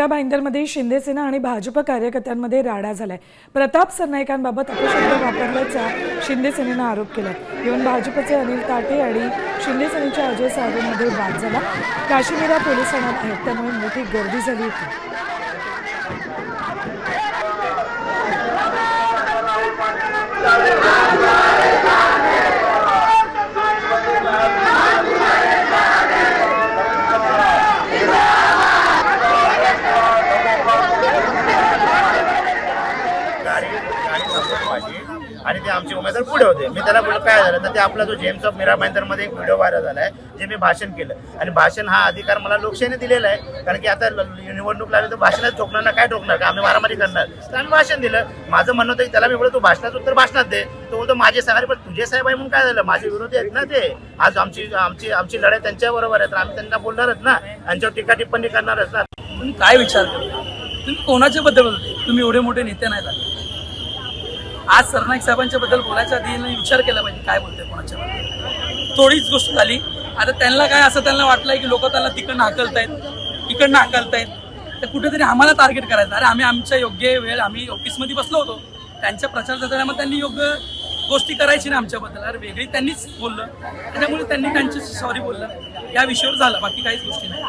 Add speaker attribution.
Speaker 1: भाईंदरमध्ये शिंदेसेना आणि भाजप कार्यकर्त्यांमध्ये राडा झालाय। प्रताप सरनाईकांबाबत अपशब्द वापरल्याचा शिंदेसेनेनं आरोप केलाय। येऊन भाजपचे अनिल ताटे आणि शिंदेसेनेच्या अजय साहेबांमध्ये वाद झाला। काश्मीरा पोलीस ठाण्यात आहेत, त्यामुळे मोठी गर्दी झाली होती।
Speaker 2: आणि ते आमचे उमेदवार पुढे होते। मी त्याला बोललो काय झालं, तर ते आपला जो जेम्स ऑफ मीरा भाईंदरमध्ये एक व्हिडिओ व्हायरल झाला आहे, जे मी भाषण केलं। आणि भाषण हा अधिकार मला लोकशाहीने दिलेला आहे, कारण की आता निवडणूक लागली तर भाषणात ठोकणार ना, काय ठोकणार का, आम्ही मारामारी करणार। तर आम्ही भाषण दिलं। माझं म्हणणं होतं की त्याला मी बोलतो तू भाषणाचं उत्तर भाषणात दे। तो बोलतो माझे साहेब, पण तुझे साहेब आहे म्हणून काय झालं, माझे विरोधी आहेत ना ते। आज आमची आमची आमची लढाई त्यांच्याबरोबर आहे, तर आम्ही त्यांना बोलणारच ना, त्यांच्यावर टीका टिप्पणी करणारच ना।
Speaker 3: तुम्ही काय विचार करता? तुम्ही कोणाच्या बद्दल बोलते? तुम्ही एवढे मोठे नेते नाही झाले। आज सरनाईक साहेबांच्या बद्दल बोलायच्या आधी विचार केला पाहिजे काय बोलते कोणाच्या बद्दल। थोडीच गोष्ट झाली, आता त्यांना काय असं त्यांना वाटलंय की लोक त्यांना तिकडनं हाकलतायत, इकडनं हाकलतायत, तर कुठेतरी आम्हाला टार्गेट करायचं। अरे आम्ही आमच्या योग्य वेळ आम्ही ऑफिसमध्ये बसलो होतो, त्यांच्या प्रचार मग त्यांनी योग्य गोष्टी करायची ना आमच्याबद्दल। अरे वेगळी त्यांनीच बोललं, त्याच्यामुळे त्यांनी त्यांच्याशी सॉरी बोललं, या विषयावर झालं, बाकी काहीच गोष्टी नाही।